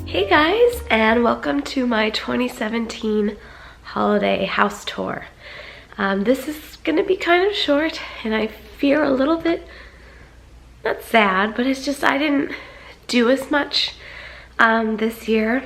Hey guys, and welcome to my 2017 holiday house tour. This is gonna be kind of short, and I fear a little bit, not sad, but it's just I didn't do as much this year.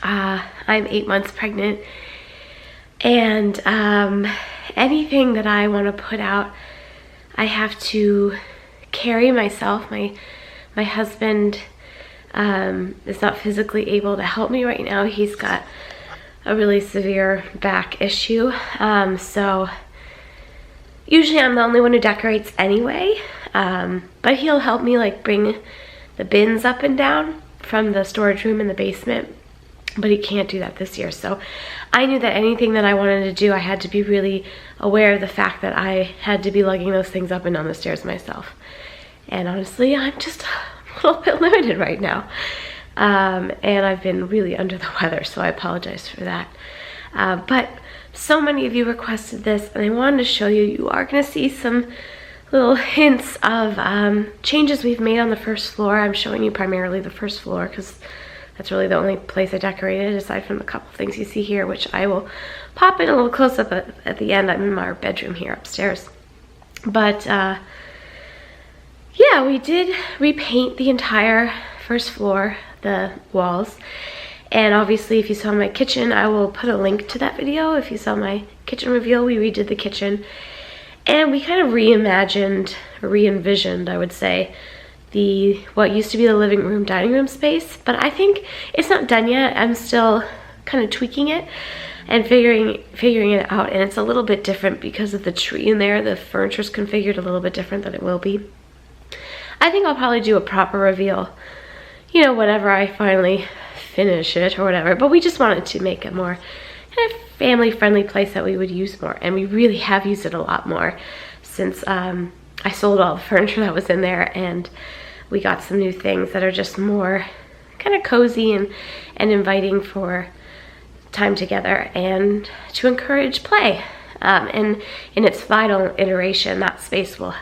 I'm 8 months pregnant, and anything that I want to put out, I have to carry myself. My husband is not physically able to help me right now. He's got a really severe back issue. So usually I'm the only one who decorates anyway. But he'll help me like bring the bins up and down from the storage room in the basement. But he can't do that this year. So I knew that anything that I wanted to do, I had to be really aware of the fact that I had to be lugging those things up and down the stairs myself. And honestly, I'm just a little bit limited right now. And I've been really under the weather, so I apologize for that. But so many of you requested this, and I wanted to show you. You are going to see some little hints of changes we've made on the first floor. I'm showing you primarily the first floor because that's really the only place I decorated, aside from the couple things you see here, which I will pop in a little close up at the end. I'm in my bedroom here upstairs. But yeah, we did repaint the entire first floor, the walls. And obviously, if you saw my kitchen, I will put a link to that video. If you saw my kitchen reveal, we redid the kitchen. And we kind of re-envisioned, I would say, what used to be the living room, dining room space. But I think it's not done yet. I'm still kind of tweaking it and figuring it out. And it's a little bit different because of the tree in there. The furniture's configured a little bit different than it will be. I think I'll probably do a proper reveal, you know, whenever I finally finish it or whatever. But we just wanted to make a more kind of family-friendly place that we would use more. And we really have used it a lot more since I sold all the furniture that was in there, and we got some new things that are just more kind of cozy and inviting for time together and to encourage play. And in its final iteration, that space will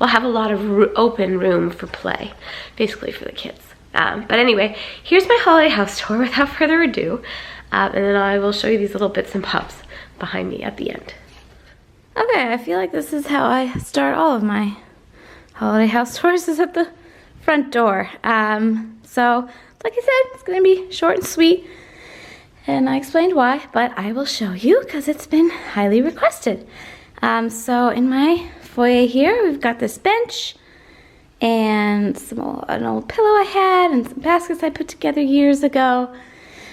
have a lot of open room for play, basically for the kids. But anyway, here's my holiday house tour without further ado. And then I will show you these little bits and bobs behind me at the end. Okay, I feel like this is how I start all of my holiday house tours, is at the front door. So, like I said, it's gonna be short and sweet. And I explained why, but I will show you because it's been highly requested. So in my foyer here, we've got this bench and an old pillow I had and some baskets I put together years ago.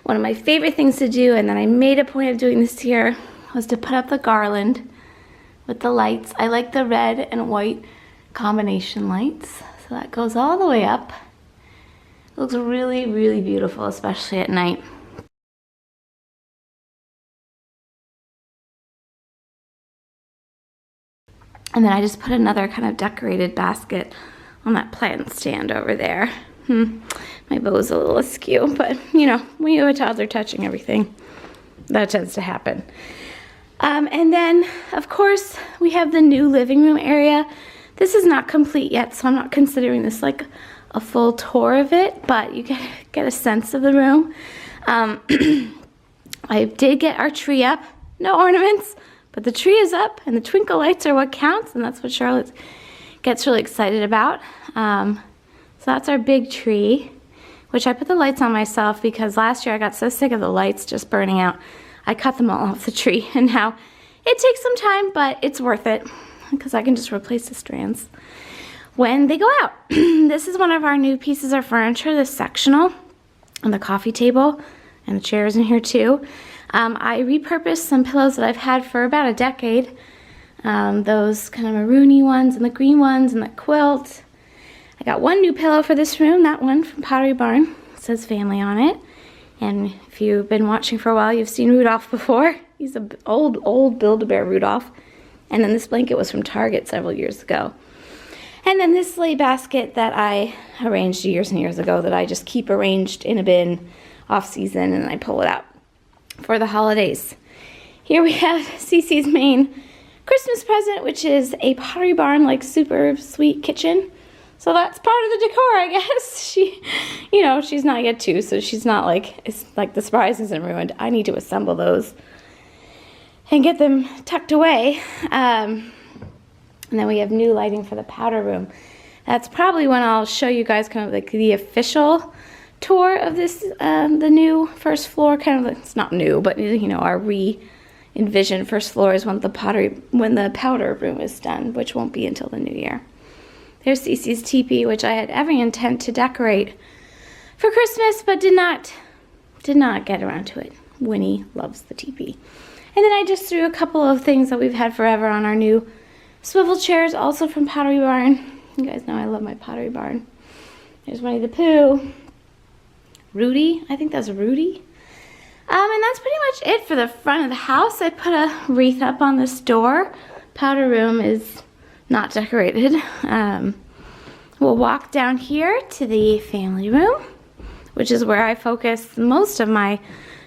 One of my favorite things to do, and then I made a point of doing this year, was to put up the garland with the lights. I like the red and white combination lights, so that goes all the way up. It looks really, really beautiful, especially at night. And then I just put another kind of decorated basket on that plant stand over there. My bow's a little askew, but you know, when you have a toddler touching everything, that tends to happen. And then, of course, we have the new living room area. This is not complete yet, so I'm not considering this like a full tour of it, but you get a sense of the room. I did get our tree up, no ornaments, but the tree is up, and the twinkle lights are what counts, and that's what Charlotte gets really excited about. So that's our big tree, which I put the lights on myself because last year I got so sick of the lights just burning out. I cut them all off the tree, and now it takes some time, but it's worth it because I can just replace the strands when they go out. This is one of our new pieces of furniture, this sectional, and the coffee table, and the chairs in here too. I repurposed some pillows that I've had for about a decade. Those kind of maroony ones and the green ones and the quilt. I got one new pillow for this room, that one from Pottery Barn. It says family on it. And if you've been watching for a while, you've seen Rudolph before. He's an old Build-A-Bear Rudolph. And then this blanket was from Target several years ago. And then this sleigh basket that I arranged years and years ago that I just keep arranged in a bin off season, and I pull it out for the holidays. Here we have Cece's main Christmas present, which is a Pottery Barn like super sweet kitchen. So that's part of the decor, I guess. She, you know, she's not yet 2, so she's not like, it's like the surprise isn't ruined. I need to assemble those and get them tucked away. And then we have new lighting for the powder room. That's probably when I'll show you guys kind of like the official tour of this, the new first floor. Kind of, it's not new, but you know, our re-envisioned first floor is when the powder room is done, which won't be until the new year. There's Cece's teepee, which I had every intent to decorate for Christmas, but did not get around to it. Winnie loves the teepee. And then I just threw a couple of things that we've had forever on our new swivel chairs, also from Pottery Barn. You guys know I love my Pottery Barn. There's Winnie the Pooh. Rudy, I think that's Rudy. And that's pretty much it for the front of the house. I put a wreath up on this door. Powder room is not decorated. We'll walk down here to the family room, which is where I focus most of my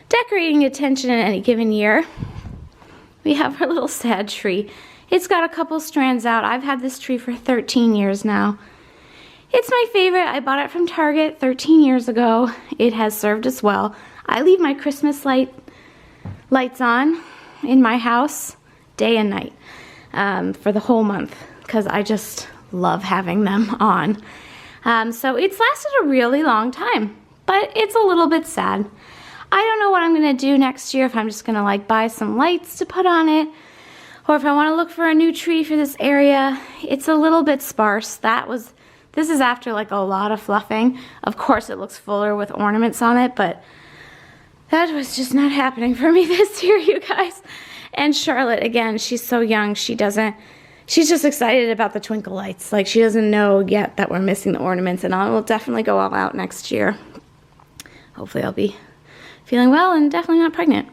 decorating attention in any given year. We have our little sad tree. It's got a couple strands out. I've had this tree for 13 years now. It's my favorite. I bought it from Target 13 years ago. It has served us well. I leave my Christmas lights on in my house day and night for the whole month, because I just love having them on. So it's lasted a really long time, but it's a little bit sad. I don't know what I'm gonna do next year, if I'm just gonna like buy some lights to put on it, or if I wanna look for a new tree for this area. It's a little bit sparse. This is after like a lot of fluffing. Of course it looks fuller with ornaments on it, but that was just not happening for me this year, you guys. And Charlotte, again, she's so young, she's just excited about the twinkle lights. Like, she doesn't know yet that we're missing the ornaments, and I will definitely go all out next year. Hopefully I'll be feeling well and definitely not pregnant.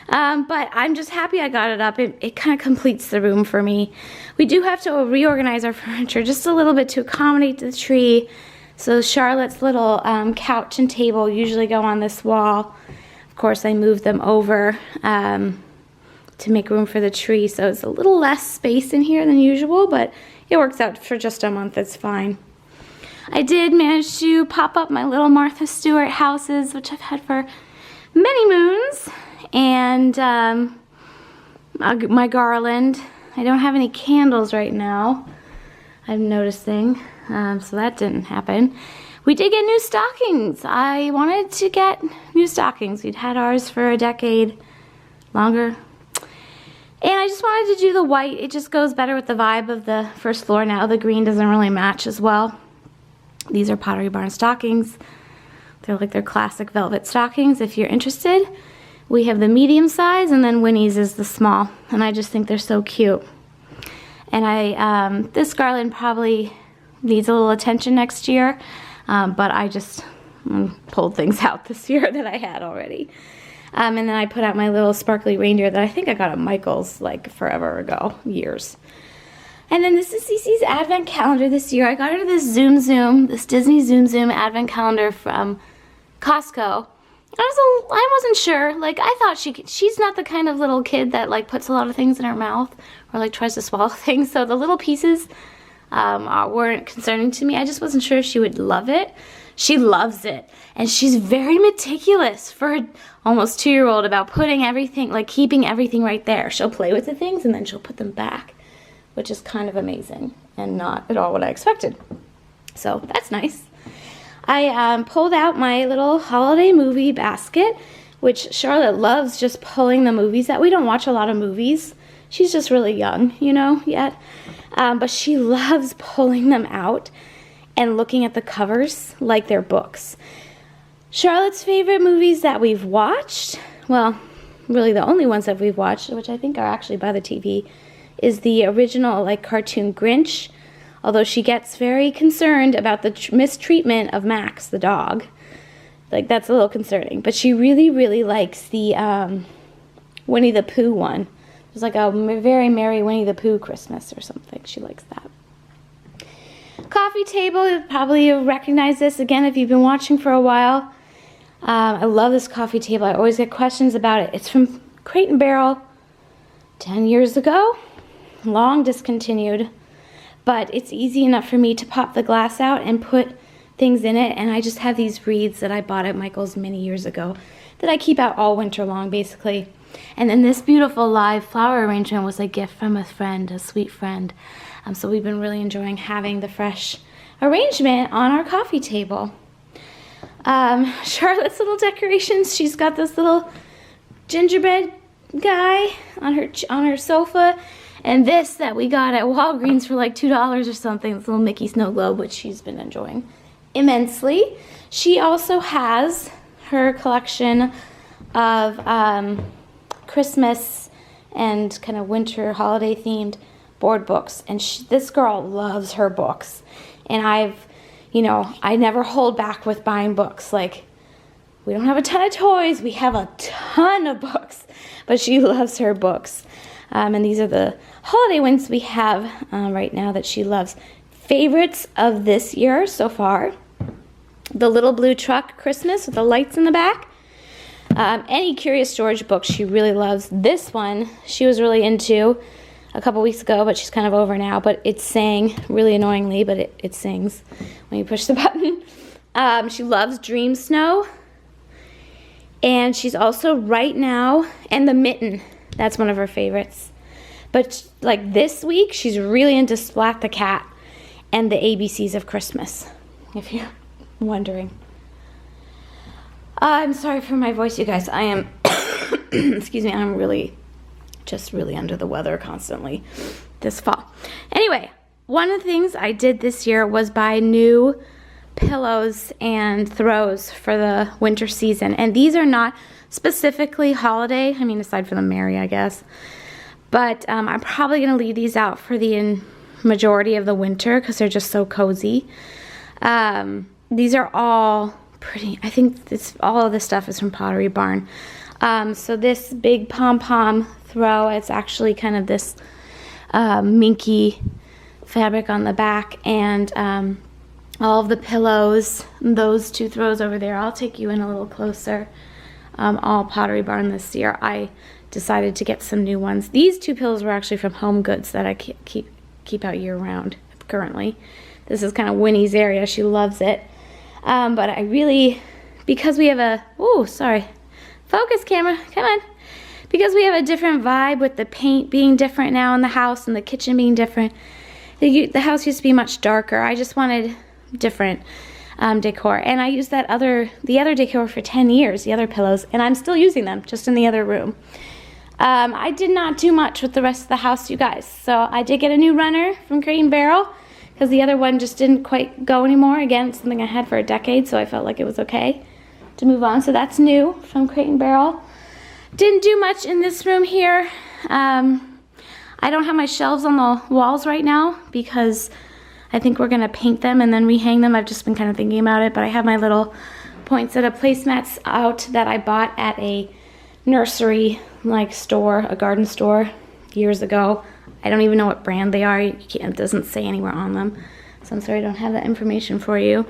But I'm just happy I got it up. It kind of completes the room for me. We do have to reorganize our furniture just a little bit to accommodate the tree. So Charlotte's little couch and table usually go on this wall. Of course, I moved them over to make room for the tree, so it's a little less space in here than usual, but it works out for just a month. It's fine. I did manage to pop up my little Martha Stewart houses, which I've had for many moons, and my garland. I don't have any candles right now, I'm noticing, so that didn't happen. We did get new stockings. I wanted to get new stockings. We'd had ours for a decade longer. And I just wanted to do the white. It just goes better with the vibe of the first floor now. The green doesn't really match as well. These are Pottery Barn stockings. They're like their classic velvet stockings. If you're interested, we have the medium size, and then Winnie's is the small. And I just think they're so cute. And this garland probably needs a little attention next year, but I just pulled things out this year that I had already. And then I put out my little sparkly reindeer that I think I got at Michael's like forever ago, years. And then this is Cece's advent calendar this year. I got her this Disney Zoom Zoom advent calendar from Costco. I wasn't sure. Like, I thought she's not the kind of little kid that like puts a lot of things in her mouth or like tries to swallow things. So the little pieces weren't concerning to me. I just wasn't sure if she would love it. She loves it, and she's very meticulous for an almost 2-year-old about putting everything, like keeping everything right there. She'll play with the things and then she'll put them back, which is kind of amazing and not at all what I expected. So that's nice. I pulled out my little holiday movie basket, which Charlotte loves, just pulling the movies out. We don't watch a lot of movies. She's just really young, you know, yet. But she loves pulling them out and looking at the covers like they're books. Charlotte's favorite movies that we've watched, well, really the only ones that we've watched, which I think are actually by the TV, is the original like cartoon Grinch, although she gets very concerned about the mistreatment of Max, the dog. Like, that's a little concerning. But she really, really likes the Winnie the Pooh one. It's like a very Merry Winnie the Pooh Christmas or something. She likes that. Coffee table, you probably recognize this again if you've been watching for a while. I love this coffee table. I always get questions about it. It's from Crate & Barrel 10 years ago. Long discontinued. but it's easy enough for me to pop the glass out and put things in it. And I just have these wreaths that I bought at Michael's many years ago that I keep out all winter long, basically. And then this beautiful live flower arrangement was a gift from a friend, a sweet friend. So we've been really enjoying having the fresh arrangement on our coffee table. Charlotte's little decorations, she's got this little gingerbread guy on her sofa, and this that we got at Walgreens for like $2 or something, this little Mickey snow globe, which she's been enjoying immensely. She also has her collection of Christmas and kind of winter holiday themed board books, and this girl loves her books. And I never hold back with buying books. Like, we don't have a ton of toys, we have a ton of books, but she loves her books. And these are the holiday ones we have right now that she loves. Favorites of this year so far: the Little Blue Truck Christmas with the lights in the back. Any Curious George book she really loves. This one she was really into a couple weeks ago, but she's kind of over now, but it sang really annoyingly, but it sings when you push the button. She loves Dream Snow, and she's also right now, and The Mitten, that's one of her favorites. But like this week, she's really into Splat the Cat and the ABCs of Christmas, if you're wondering. I'm sorry for my voice, you guys. I am, excuse me, I'm really under the weather constantly this fall. Anyway, one of the things I did this year was buy new pillows and throws for the winter season. And these are not specifically holiday. I mean, aside from the Mary, I guess. But I'm probably going to leave these out for the majority of the winter because they're just so cozy. These are all pretty. I think all of this stuff is from Pottery Barn. So this big pom-pom throw, it's actually kind of this minky fabric on the back, and all of the pillows, those two throws over there, I'll take you in a little closer, all Pottery Barn this year. I decided to get some new ones. These two pillows were actually from Home Goods that I keep out year round currently. This is kind of Winnie's area, she loves it. But I really, because we have a, oh, sorry, focus camera, come on. Because we have a different vibe with the paint being different now in the house and the kitchen being different. The house used to be much darker. I just wanted different decor. And I used the other decor for 10 years, the other pillows, and I'm still using them, just in the other room. I did not do much with the rest of the house, you guys. So I did get a new runner from Crate & Barrel, because the other one just didn't quite go anymore. Again, it's something I had for a decade, so I felt like it was okay to move on. So that's new from Crate & Barrel. Didn't do much in this room here. I don't have my shelves on the walls right now because I think we're gonna paint them and then rehang them. I've just been kind of thinking about it, but I have my little poinsettia placemats out that I bought at a nursery like store, a garden store years ago. I don't even know what brand they are. It doesn't say anywhere on them, so I'm sorry I don't have that information for you.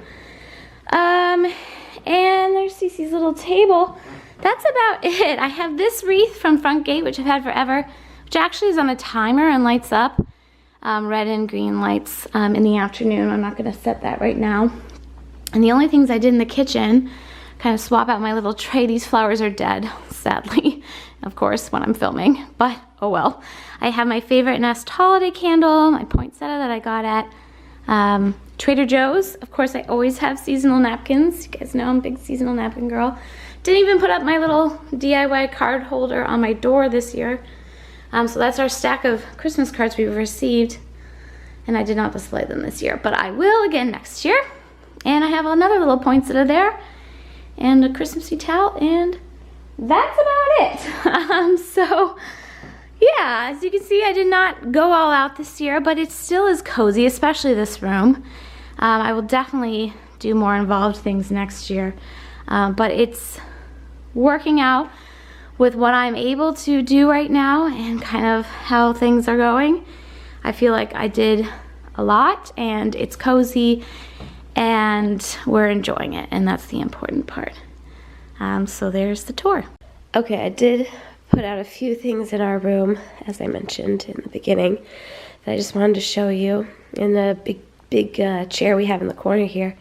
And there's Cece's little table. That's about it. I have this wreath from Front Gate, which I've had forever, which actually is on a timer and lights up. Red and green lights in the afternoon. I'm not gonna set that right now. And the only things I did in the kitchen, kind of swap out my little tray. These flowers are dead, sadly, of course, when I'm filming, but oh well. I have my favorite Nest holiday candle, my poinsettia that I got at Trader Joe's. Of course, I always have seasonal napkins. You guys know I'm a big seasonal napkin girl. Didn't even put up my little DIY card holder on my door this year. So that's our stack of Christmas cards we've received, and I did not display them this year, but I will again next year. And I have another little poinsettia there, and a Christmassy towel, and that's about it. So yeah, as you can see, I did not go all out this year, but it still is cozy, especially this room. I will definitely do more involved things next year, but it's working out with what I'm able to do right now and kind of how things are going. I feel like I did a lot, and it's cozy, and we're enjoying it, and that's the important part. So there's the tour. Okay, I did put out a few things in our room, as I mentioned in the beginning, I just wanted to show you. In the big chair we have in the corner here,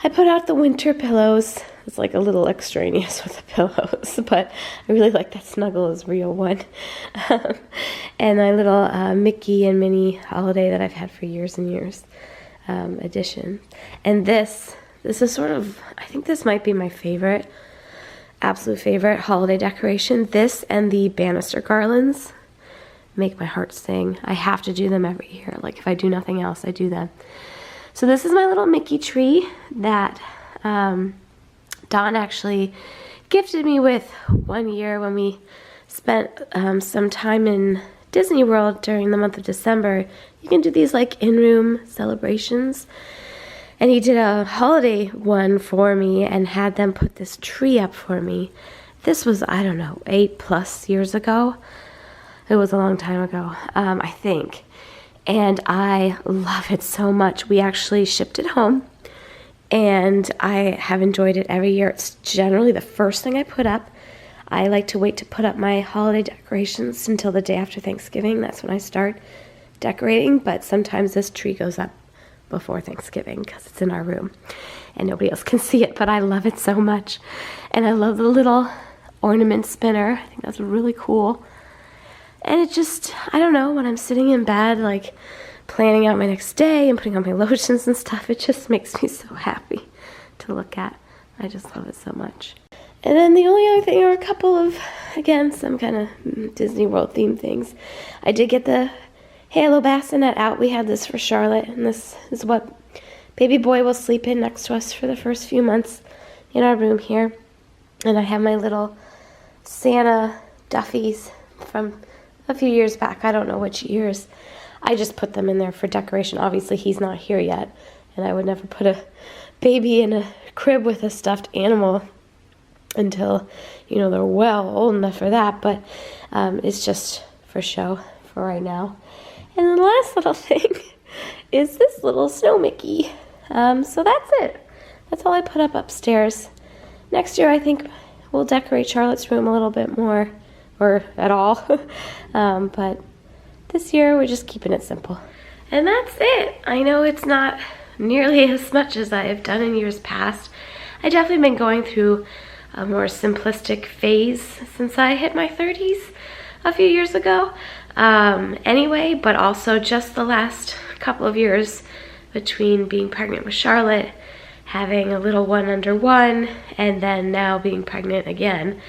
I put out the winter pillows. It's like a little extraneous with the pillows, but I really like that Snuggle is Real one. And my little Mickey and Minnie holiday that I've had for years and years edition. And this is sort of, I think this might be my favorite, absolute favorite holiday decoration. This and the banister garlands make my heart sing. I have to do them every year. Like if I do nothing else, I do them. So this is my little Mickey tree that Don actually gifted me with one year when we spent some time in Disney World during the month of December. You can do these like in-room celebrations. And he did a holiday one for me and had them put this tree up for me. This was, I don't know, 8+ years ago. It was a long time ago, I think. And I love it so much. We actually shipped it home. And I have enjoyed it every year. It's generally the first thing I put up. I like to wait to put up my holiday decorations until the day after Thanksgiving. That's when I start decorating. But sometimes this tree goes up before Thanksgiving because it's in our room and nobody else can see it. But I love it so much. And I love the little ornament spinner. I think that's really cool. And it just, I don't know, when I'm sitting in bed, like planning out my next day and putting on my lotions and stuff, it just makes me so happy to look at. I just love it so much. And then the only other thing are a couple of, again, some kind of Disney World themed things. I did get the Halo bassinet out. We had this for Charlotte, and this is what baby boy will sleep in next to us for the first few months in our room here. And I have my little Santa Duffies from a few years back. I don't know which years. I just put them in there for decoration. Obviously, he's not here yet, and I would never put a baby in a crib with a stuffed animal until, you know, they're well old enough for that, but it's just for show for right now. And the last little thing is this little snow Mickey. So that's it. That's all I put up upstairs. Next year, I think we'll decorate Charlotte's room a little bit more, or at all. But this year, we're just keeping it simple. And that's it. I know it's not nearly as much as I have done in years past. I definitely been going through a more simplistic phase since I hit my 30s a few years ago. Anyway, but also just the last couple of years between being pregnant with Charlotte, having a little one under one, and then now being pregnant again.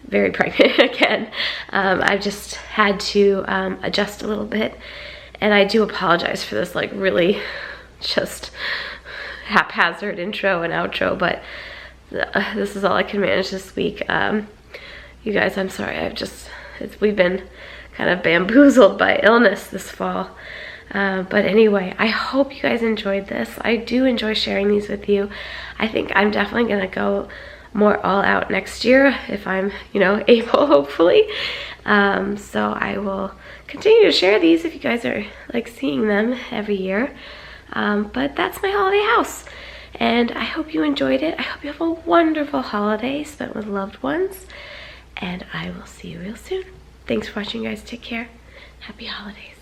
Very pregnant again. I've just had to adjust a little bit, and I do apologize for this like really just haphazard intro and outro, but this is all I can manage this week. You guys, I'm sorry. We've been kind of bamboozled by illness this fall. But anyway, I hope you guys enjoyed this. I do enjoy sharing these with you. I think I'm definitely gonna go more all out next year if I'm, you know, able, hopefully. So I will continue to share these if you guys are like seeing them every year. But that's my holiday house, and I hope you enjoyed it. I hope you have a wonderful holiday spent with loved ones, and I will see you real soon. Thanks for watching, guys. Take care. Happy holidays.